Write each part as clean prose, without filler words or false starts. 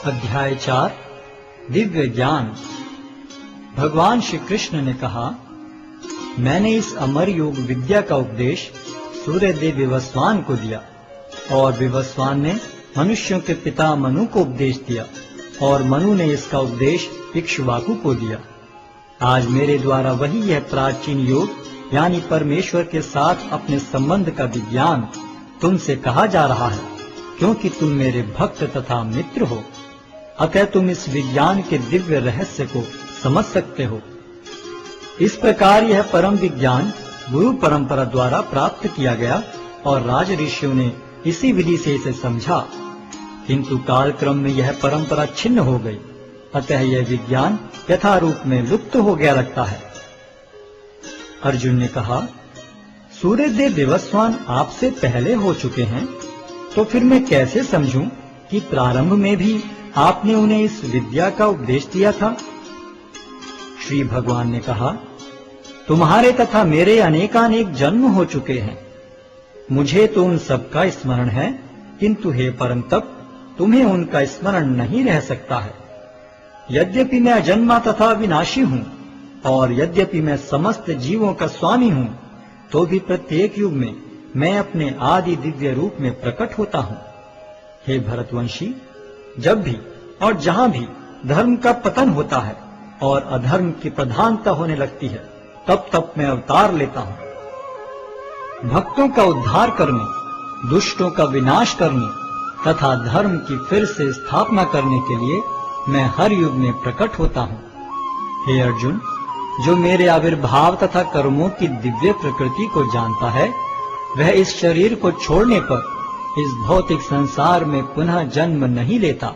अध्याय 4 दिव्य ज्ञान। भगवान श्री कृष्ण ने कहा, मैंने इस अमर योग विद्या का उपदेश सूर्यदेव विवस्वान को दिया और विवस्वान ने मनुष्यों के पिता मनु को उपदेश दिया और मनु ने इसका उपदेश इक्ष्वाकु को दिया। आज मेरे द्वारा वही यह प्राचीन योग यानी परमेश्वर के साथ अपने संबंध का विज्ञान तुमसे कहा जा रहा है, क्योंकि तुम मेरे भक्त तथा मित्र हो। अतः तुम इस विज्ञान के दिव्य रहस्य को समझ सकते हो। इस प्रकार यह परम विज्ञान गुरु परंपरा द्वारा प्राप्त किया गया और राज ऋषियों ने इसी विधि से इसे समझा, किंतु कालक्रम में यह परंपरा छिन्न हो गई। अतः यह विज्ञान यथारूप में लुप्त हो गया लगता है। अर्जुन ने कहा, सूर्यदेव विवस्वान आपसे पहले हो चुके हैं, तो फिर मैं कैसे समझूं कि प्रारंभ में भी आपने उन्हें इस विद्या का उपदेश दिया था। श्री भगवान ने कहा, तुम्हारे तथा मेरे अनेकानेक जन्म हो चुके हैं। मुझे तो उन सब का स्मरण है, किंतु हे परंतप, तुम्हें उनका स्मरण नहीं रह सकता है। यद्यपि मैं अजन्मा तथा विनाशी हूं और यद्यपि मैं समस्त जीवों का स्वामी हूं, तो भी प्रत्येक युग में मैं अपने आदि दिव्य रूप में प्रकट होता हूं। हे भरतवंशी, जब भी और जहां भी धर्म का पतन होता है और अधर्म की प्रधानता होने लगती है, तब तब मैं अवतार लेता हूं। भक्तों का उद्धार करने, दुष्टों का विनाश करने तथा धर्म की फिर से स्थापना करने के लिए मैं हर युग में प्रकट होता हूं। हे अर्जुन, जो मेरे आविर्भाव तथा कर्मों की दिव्य प्रकृति को जानता है, वह इस शरीर को छोड़ने पर इस भौतिक संसार में पुनः जन्म नहीं लेता,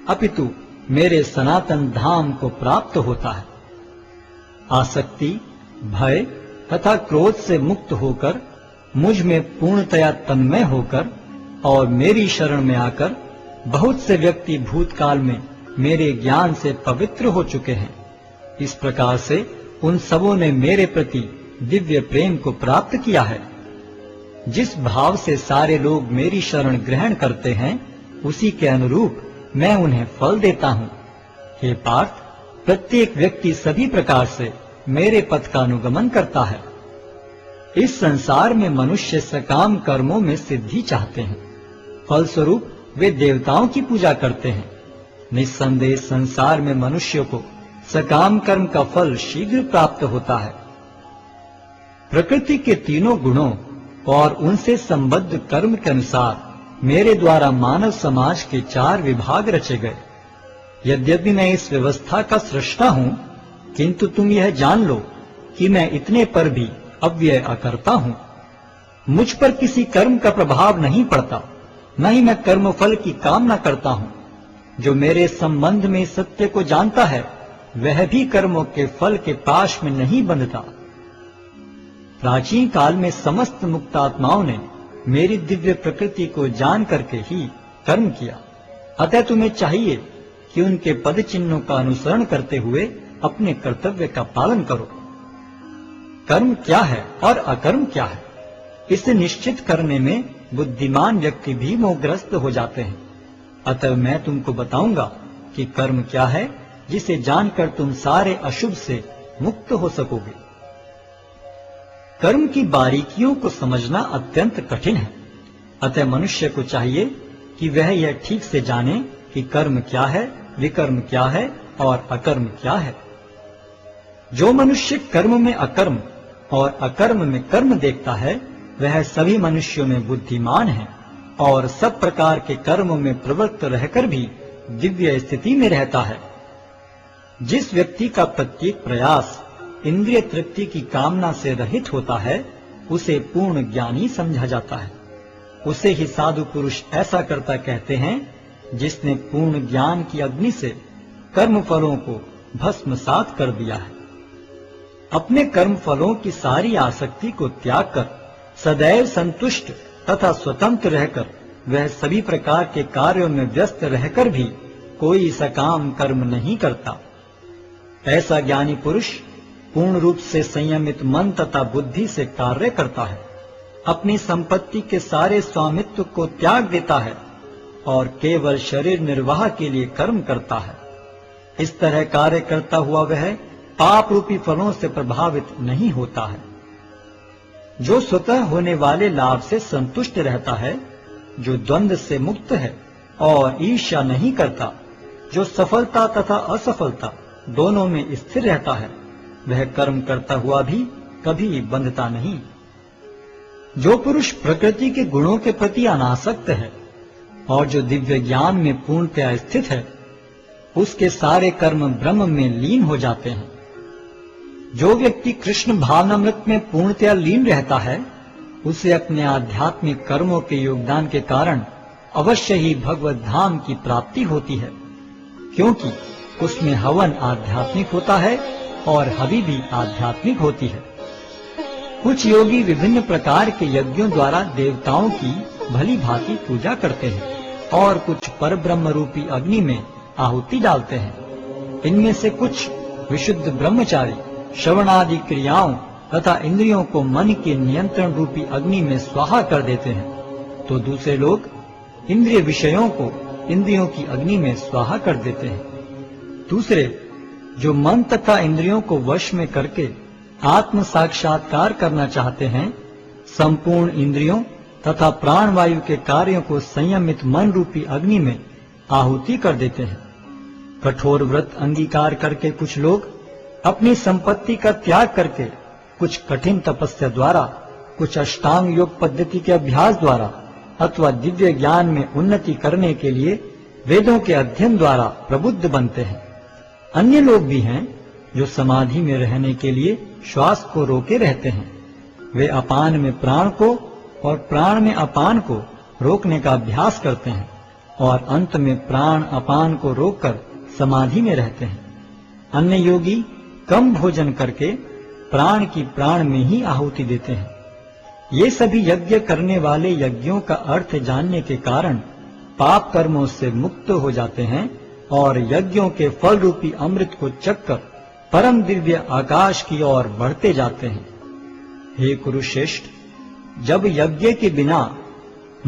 अपितु मेरे सनातन धाम को प्राप्त होता है। आसक्ति, भय तथा क्रोध से मुक्त होकर, मुझ में पूर्णतया तन्मय होकर और मेरी शरण में आकर बहुत से व्यक्ति भूतकाल में मेरे ज्ञान से पवित्र हो चुके हैं। इस प्रकार से उन सबों ने मेरे प्रति दिव्य प्रेम को प्राप्त किया है। जिस भाव से सारे लोग मेरी शरण ग्रहण करते हैं, उसी के अनुरूप मैं उन्हें फल देता हूँ। हे पार्थ, प्रत्येक व्यक्ति सभी प्रकार से मेरे पथ का अनुगमन करता है। इस संसार में मनुष्य सकाम कर्मों में सिद्धि चाहते हैं, फलस्वरूप वे देवताओं की पूजा करते हैं। निस्संदेह संसार में मनुष्य को सकाम कर्म का फल शीघ्र प्राप्त होता है। प्रकृति के तीनों गुणों और उनसे संबद्ध कर्म के अनुसार मेरे द्वारा मानव समाज के 4 विभाग रचे गए। यद्यपि मैं इस व्यवस्था का सृष्टा हूं, किंतु तुम यह जान लो कि मैं इतने पर भी अव्यय अकर्ता हूं। मुझ पर किसी कर्म का प्रभाव नहीं पड़ता, न ही मैं कर्मफल की कामना करता हूं। जो मेरे संबंध में सत्य को जानता है, वह भी कर्मों के फल के पाश में नहीं बंधता। प्राचीन काल में समस्त मुक्तात्माओं ने मेरी दिव्य प्रकृति को जान करके ही कर्म किया। अतः तुम्हें चाहिए कि उनके पद चिन्हों का अनुसरण करते हुए अपने कर्तव्य का पालन करो। कर्म क्या है और अकर्म क्या है, इसे निश्चित करने में बुद्धिमान व्यक्ति भी मोहग्रस्त हो जाते हैं। अतः मैं तुमको बताऊंगा कि कर्म क्या है, जिसे जानकर तुम सारे अशुभ से मुक्त हो सकोगे। कर्म की बारीकियों को समझना अत्यंत कठिन है। अतः मनुष्य को चाहिए कि वह यह ठीक से जाने कि कर्म क्या है, विकर्म क्या है और अकर्म क्या है। जो मनुष्य कर्म में अकर्म और अकर्म में कर्म देखता है, वह सभी मनुष्यों में बुद्धिमान है और सब प्रकार के कर्मों में प्रवृत्त रहकर भी दिव्य स्थिति में रहता है। जिस व्यक्ति का प्रत्येक प्रयास इंद्रिय तृप्ति की कामना से रहित होता है, उसे पूर्ण ज्ञानी समझा जाता है। उसे ही साधु पुरुष ऐसा करता कहते हैं, जिसने पूर्ण ज्ञान की अग्नि से कर्म फलों को भस्मसात कर दिया है। अपने कर्म फलों की सारी आसक्ति को त्याग कर सदैव संतुष्ट तथा स्वतंत्र रहकर वह सभी प्रकार के कार्यों में व्यस्त रहकर भी कोई सकाम कर्म नहीं करता। ऐसा ज्ञानी पुरुष पूर्ण रूप से संयमित मन तथा बुद्धि से कार्य करता है, अपनी संपत्ति के सारे स्वामित्व को त्याग देता है और केवल शरीर निर्वाह के लिए कर्म करता है। इस तरह कार्य करता हुआ वह पाप रूपी फलों से प्रभावित नहीं होता है। जो स्वतः होने वाले लाभ से संतुष्ट रहता है, जो द्वंद्व से मुक्त है और ईर्ष्या नहीं करता, जो सफलता तथा असफलता दोनों में स्थिर रहता है, वह कर्म करता हुआ भी कभी बंधता नहीं। जो पुरुष प्रकृति के गुणों के प्रति अनासक्त है और जो दिव्य ज्ञान में पूर्णतया स्थित है, उसके सारे कर्म ब्रह्म में लीन हो जाते हैं। जो व्यक्ति कृष्ण भावनामृत में पूर्णतया लीन रहता है, उसे अपने आध्यात्मिक कर्मों के योगदान के कारण अवश्य ही भगवत धाम की प्राप्ति होती है, क्योंकि उसमें हवन आध्यात्मिक होता है और हवि भी आध्यात्मिक होती है। कुछ योगी विभिन्न प्रकार के यज्ञों द्वारा देवताओं की भली भांति पूजा करते हैं और कुछ परब्रह्म रूपी अग्नि में आहुति डालते हैं। इनमें से कुछ विशुद्ध ब्रह्मचारी श्रवणादि क्रियाओं तथा इंद्रियों को मन के नियंत्रण रूपी अग्नि में स्वाहा कर देते हैं, तो दूसरे लोग इंद्रिय विषयों को इंद्रियों की अग्नि में स्वाहा कर देते हैं। दूसरे जो मन तथा इंद्रियों को वश में करके आत्म साक्षात्कार करना चाहते हैं, संपूर्ण इंद्रियों तथा प्राण वायु के कार्यों को संयमित मन रूपी अग्नि में आहुति कर देते हैं। कठोर व्रत अंगीकार करके कुछ लोग अपनी संपत्ति का त्याग करके कुछ कठिन तपस्या द्वारा, कुछ अष्टांग योग पद्धति के अभ्यास द्वारा अथवा दिव्य ज्ञान में उन्नति करने के लिए वेदों के अध्ययन द्वारा प्रबुद्ध बनते हैं। अन्य लोग भी हैं जो समाधि में रहने के लिए श्वास को रोके रहते हैं। वे अपान में प्राण को और प्राण में अपान को रोकने का अभ्यास करते हैं और अंत में प्राण अपान को रोककर समाधि में रहते हैं। अन्य योगी कम भोजन करके प्राण की प्राण में ही आहुति देते हैं। ये सभी यज्ञ करने वाले यज्ञों का अर्थ जानने के कारण पाप कर्मों से मुक्त हो जाते हैं और यज्ञों के फल रूपी अमृत को चखकर परम दिव्य आकाश की ओर बढ़ते जाते हैं। हे कुरुश्रेष्ठ, जब यज्ञ के बिना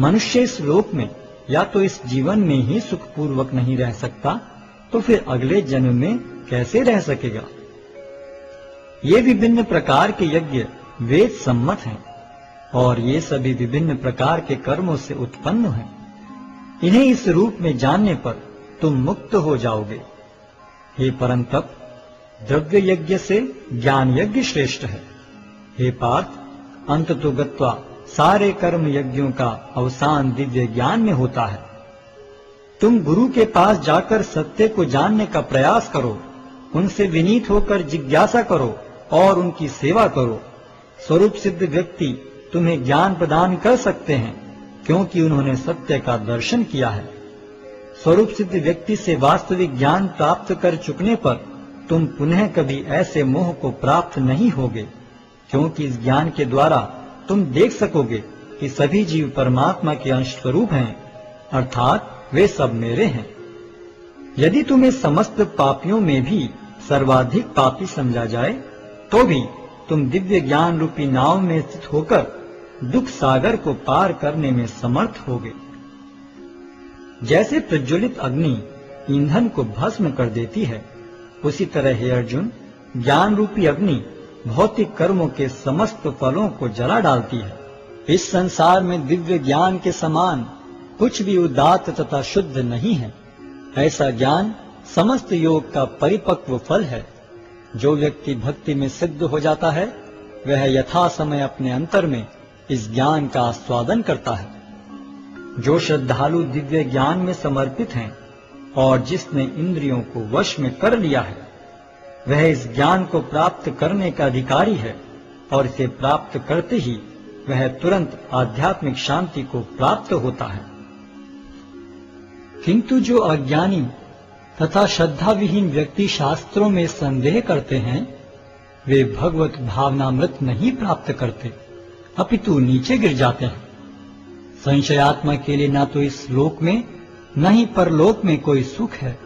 मनुष्य इस लोक में या तो इस जीवन में ही सुखपूर्वक नहीं रह सकता, तो फिर अगले जन्म में कैसे रह सकेगा? ये विभिन्न प्रकार के यज्ञ वेद सम्मत हैं और ये सभी विभिन्न प्रकार के कर्मों से उत्पन्न हैं। इन्हें इस रूप में जानने पर तुम मुक्त हो जाओगे। हे परंतप, द्रव्य यज्ञ से ज्ञान यज्ञ श्रेष्ठ है। हे पार्थ, अंततो गत्वा सारे कर्म यज्ञों का अवसान दिव्य ज्ञान में होता है। तुम गुरु के पास जाकर सत्य को जानने का प्रयास करो, उनसे विनीत होकर जिज्ञासा करो और उनकी सेवा करो। स्वरूप सिद्ध व्यक्ति तुम्हें ज्ञान प्रदान कर सकते हैं, क्योंकि उन्होंने सत्य का दर्शन किया है। स्वरूप सिद्ध व्यक्ति से वास्तविक ज्ञान प्राप्त कर चुकने पर तुम पुनः कभी ऐसे मोह को प्राप्त नहीं होगे, क्योंकि इस ज्ञान के द्वारा तुम देख सकोगे कि सभी जीव परमात्मा के अंश स्वरूप हैं, अर्थात वे सब मेरे हैं। यदि तुम्हें समस्त पापियों में भी सर्वाधिक पापी समझा जाए, तो भी तुम दिव्य ज्ञान रूपी नाव में स्थित होकर दुख सागर को पार करने में समर्थ होगे। जैसे प्रज्वलित अग्नि ईंधन को भस्म कर देती है, उसी तरह हे अर्जुन, ज्ञान रूपी अग्नि भौतिक कर्मों के समस्त फलों को जला डालती है। इस संसार में दिव्य ज्ञान के समान कुछ भी उदात्त तथा शुद्ध नहीं है। ऐसा ज्ञान समस्त योग का परिपक्व फल है। जो व्यक्ति भक्ति में सिद्ध हो जाता है, वह यथा समय अपने अंतर में इस ज्ञान का आस्वादन करता है। जो श्रद्धालु दिव्य ज्ञान में समर्पित हैं और जिसने इंद्रियों को वश में कर लिया है, वह इस ज्ञान को प्राप्त करने का अधिकारी है और इसे प्राप्त करते ही वह तुरंत आध्यात्मिक शांति को प्राप्त होता है। किंतु जो अज्ञानी तथा श्रद्धा विहीन व्यक्ति शास्त्रों में संदेह करते हैं, वे भगवत भावनामृत नहीं प्राप्त करते, अपितु नीचे गिर जाते हैं। संशयात्मा के लिए न तो इस लोक में न ही परलोक में कोई सुख है।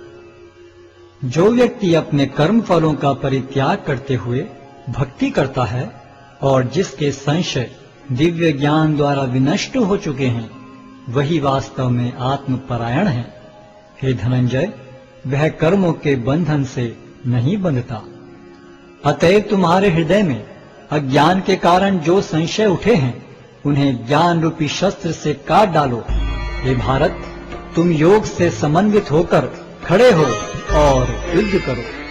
जो व्यक्ति अपने कर्म फलों का परित्याग करते हुए भक्ति करता है और जिसके संशय दिव्य ज्ञान द्वारा विनष्ट हो चुके हैं, वही वास्तव में आत्मपरायण है। हे धनंजय, वह कर्मों के बंधन से नहीं बंधता। अतएव तुम्हारे हृदय में अज्ञान के कारण जो संशय उठे हैं, उन्हें ज्ञान रूपी शस्त्र से काट डालो। हे भारत, तुम योग से समन्वित होकर खड़े हो और युद्ध करो।